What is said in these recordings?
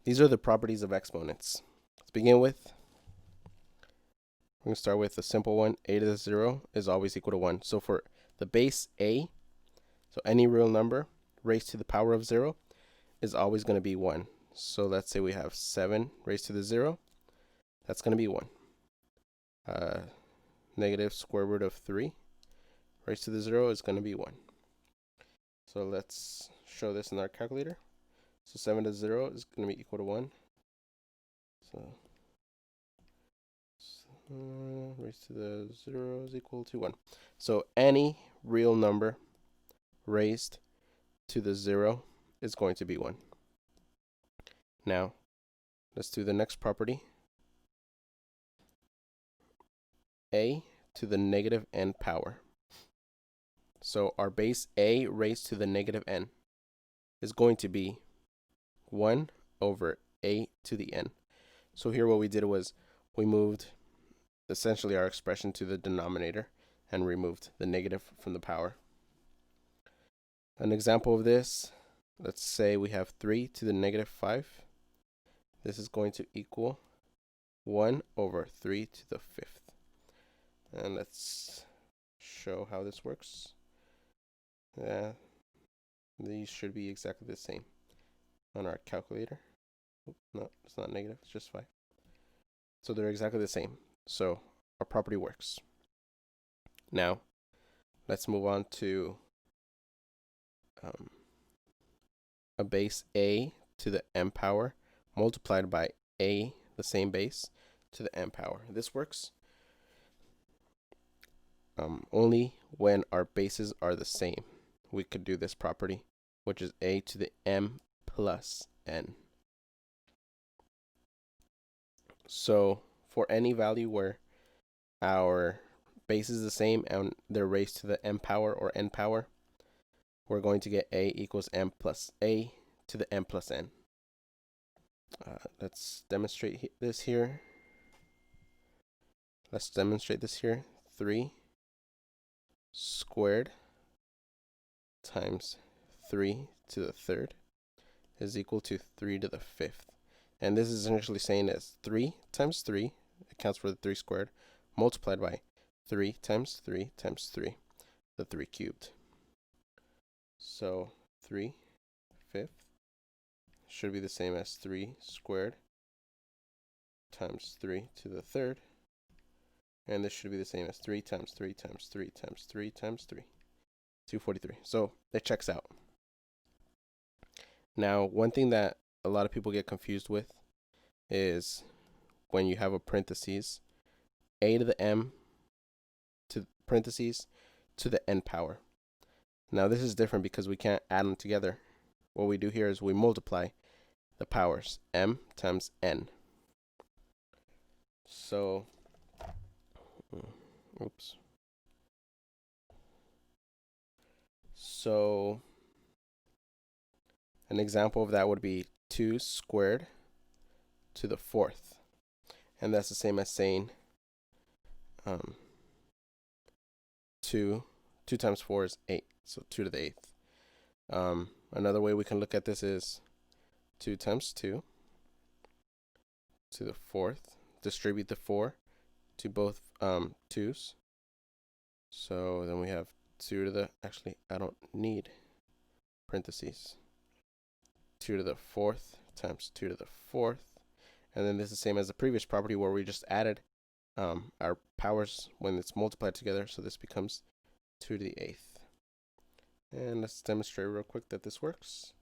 These are the properties of exponents. Let's begin with, we're going to start with a simple one. A to the 0 is always equal to 1. So for the base a, so any real number raised to the power of 0 is always going to be 1. So let's say we have 7 raised to the 0. That's going to be 1. Negative square root of 3 raised to the 0 is going to be 1. So let's show this in our calculator. So 7 to 0 is going to be equal to 1. So raised to the 0 is equal to 1. So any real number raised to the 0 is going to be 1. Now, let's do the next property. A to the negative n power. So our base a raised to the negative n is going to be 1 over a to the n. So here what we did was we moved essentially our expression to the denominator and removed the negative from the power. An example of this, let's say we have 3 to the negative 5. This is going to equal 1 over 3 to the 5th. And let's show how this works. These should be exactly the same on our calculator. No, it's not negative, it's just 5. So they're exactly the same. So our property works. Now, let's move on to a base a to the m power multiplied by a, the same base, to the m power. This works only when our bases are the same. We could do this property, which is a to the m plus n. So for any value where our base is the same and they're raised to the m power or n power, we're going to get a equals m plus a to the m plus n. Let's demonstrate this here. 3 squared times 3 to the 3rd is equal to 3 to the 5th. And this is essentially saying that 3 times 3 accounts for the 3 squared multiplied by 3 times 3 times 3, the 3 cubed. So 3/5 should be the same as 3 squared times 3 to the 3rd. And this should be the same as 3 times 3 times 3 times 3 times 3. 243. So it checks out. Now, one thing that a lot of people get confused with is when you have a parentheses, a to the m to parentheses to the n power. Now this is different because we can't add them together. What we do here is we multiply the powers, m times n. So, oops. So an example of that would be 2 squared to the 4th. And that's the same as saying 2 times 4 is 8. So 2 to the 8th. Another way we can look at this is 2 times 2 to the 4th. Distribute the 4 to both 2's. So then we have 2 to the, actually I don't need parentheses. 2 to the 4th times 2 to the 4th. And then this is the same as the previous property where we just added our powers when it's multiplied together. So this becomes 2 to the 8th. And let's demonstrate real quick that this works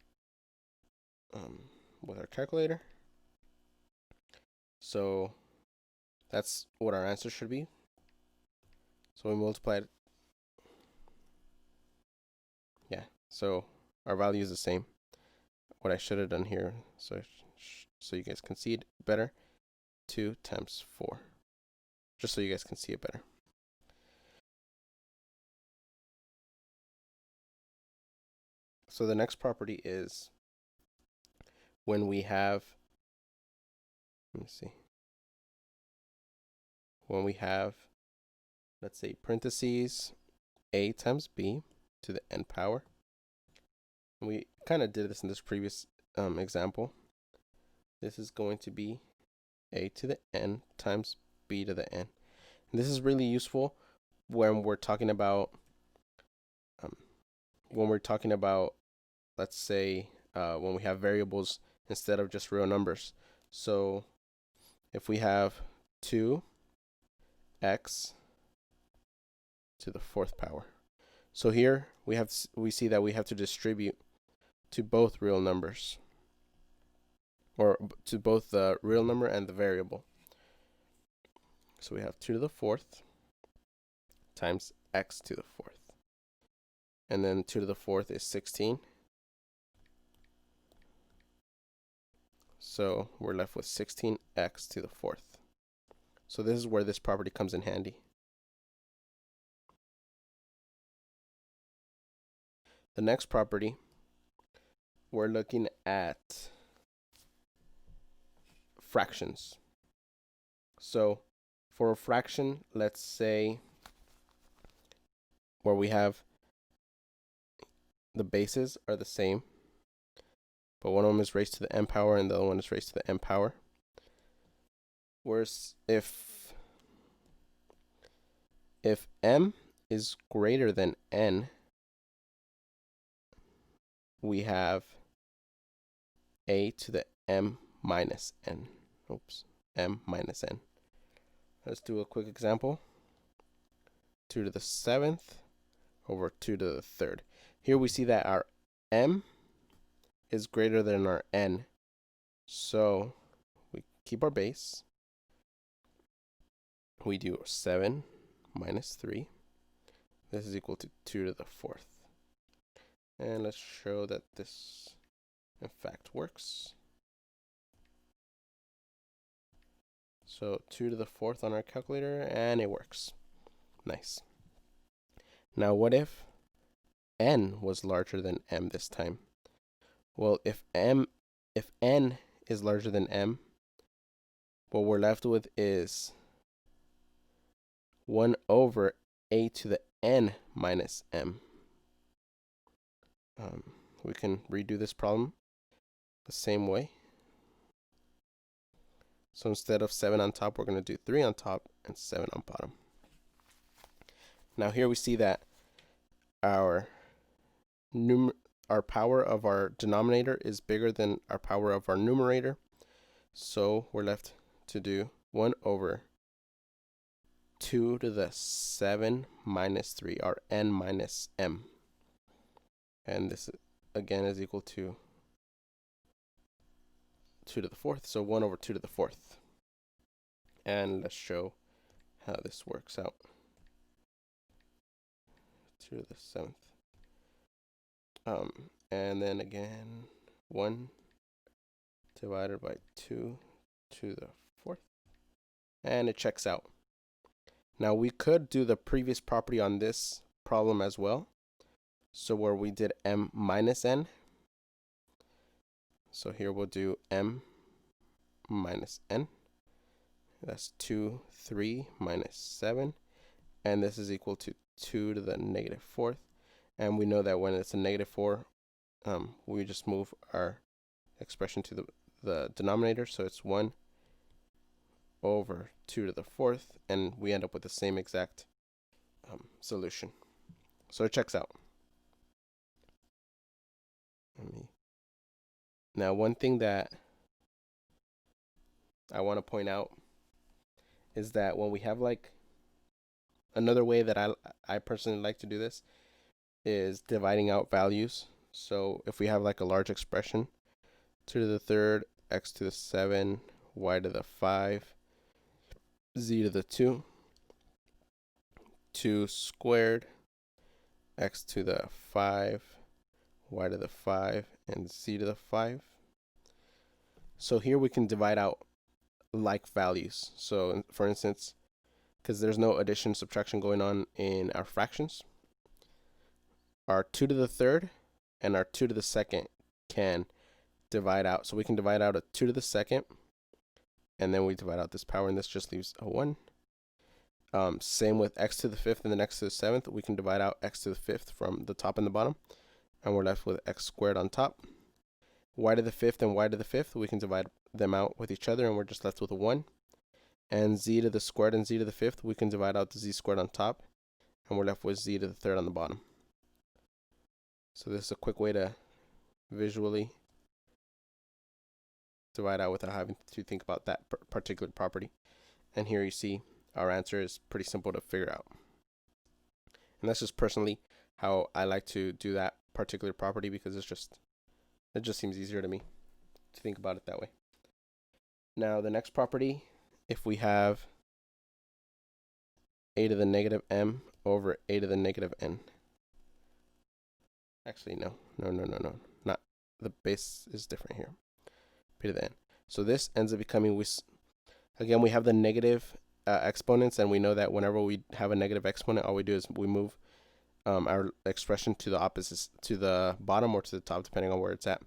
with our calculator. So that's what our answer should be. So we multiplied. Yeah, so our value is the same. What I should have done here, so you guys can see it better, 2 times 4. Just so you guys can see it better. So the next property is when we have, let me see, when we have, let's say, parentheses, a times b to the n power. We kind of did this in this previous example. this is going to be a to the n times b to the n. And this is really useful when we're talking about let's say when we have variables instead of just real numbers. So if we have 2x to the 4th power, so here we see that we have to distribute to both real numbers, or to both the real number and the variable. So we have 2 to the 4th times x to the 4th, and then 2 to the 4th is 16. So we're left with 16x to the 4th. So this is where this property comes in handy. The next property, we're looking at fractions. So for a fraction, let's say where we have the bases are the same, but one of them is raised to the n power and the other one is raised to the n power. Whereas if m is greater than n, we have a to the m minus n. M minus n. Let's do a quick example. 2 to the 7th over 2 to the 3rd. Here we see that our m is greater than our n. So we keep our base. We do 7 minus 3. This is equal to 2 to the 4th. And let's show that this in fact works. So 2 to the 4th on our calculator, and it works. Nice. Now what if n was larger than m this time? Well, if n is larger than m, what we're left with is 1 over a to the n minus m. We can redo this problem the same way. So instead of 7 on top, we're going to do 3 on top and 7 on bottom. Now here we see that our power of our denominator is bigger than our power of our numerator. So we're left to do 1 over 2 to the 7 minus 3, our n minus m. And this again is equal to 2 to the 4th, so 1 over 2 to the 4th. And let's show how this works out. 2 to the 7th. And then again, 1 divided by 2 to the 4th. And it checks out. Now we could do the previous property on this problem as well. So where we did m minus n. So here we'll do m minus n. That's 2, 3 minus 7. And this is equal to 2 to the negative 4th. And we know that when it's a negative 4, we just move our expression to the denominator. So it's 1 over 2 to the 4th. And we end up with the same exact solution. So it checks out. Now, one thing that I want to point out is that when we have like another way that I personally like to do this is dividing out values. So if we have like a large expression, 2 to the 3rd, x to the 7, y to the 5, z to the 2, 2 squared, x to the 5, y to the 5, and z to the 5. So here we can divide out like values. So for instance, because there's no addition subtraction going on in our fractions, our 2 to the 3rd and our 2 to the 2nd can divide out. So we can divide out a 2 to the 2nd, and then we divide out this power, and this just leaves a 1. Same with x to the 5th and then x to the 7th. We can divide out x to the 5th from the top and the bottom, and we're left with x squared on top. y to the fifth and y to the fifth, we can divide them out with each other, and we're just left with a 1. And z to the squared and z to the fifth, we can divide out the z squared on top, and we're left with z to the third on the bottom. So this is a quick way to visually divide out without having to think about that particular property. And here you see our answer is pretty simple to figure out. And that's just personally how I like to do that particular property, because it just seems easier to me to think about it that way. Now the next property, if we have a to the negative m over a to the negative n. Actually, no. Not, the base is different here. B to the n. So this ends up becoming, again, we have the negative exponents, and we know that whenever we have a negative exponent, all we do is we move our expression to the opposite, to the bottom or to the top, depending on where it's at.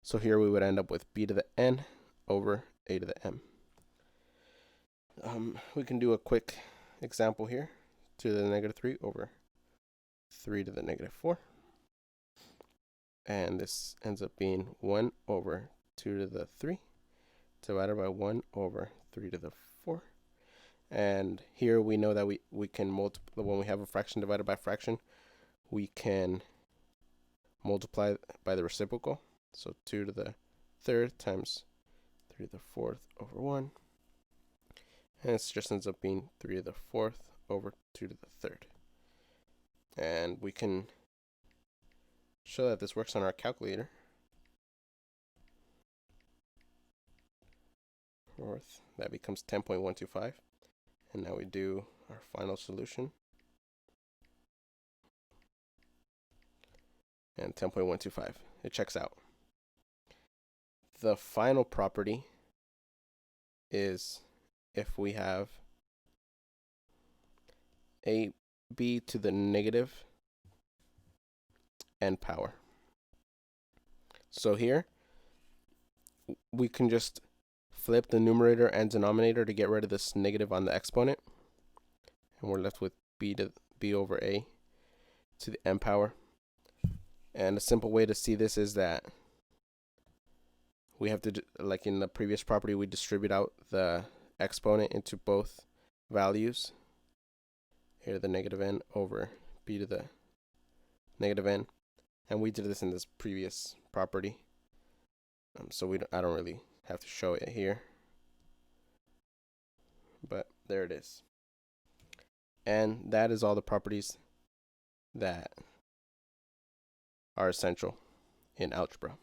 So here we would end up with b to the n over a to the m. We can do a quick example here. 2 to the negative 3 over 3 to the negative 4. And this ends up being 1 over 2 to the 3 divided by 1 over 3 to the 4. And here we know that we can multiply, when we have a fraction divided by fraction, we can multiply by the reciprocal. So 2 to the third times 3 to the fourth over 1. And this just ends up being 3 to the fourth over 2 to the third. And we can show that this works on our calculator. That becomes 10.125. And now we do our final solution. And 10.125. It checks out. The final property is if we have ab to the negative n power. So here we can just flip the numerator and denominator to get rid of this negative on the exponent, and we're left with b over a to the n power. And a simple way to see this is that we have to, like in the previous property, we distribute out the exponent into both values. Here the negative n over b to the negative n, and we did this in this previous property, so I don't really have to show it here, but there it is. And that is all the properties that are essential in algebra.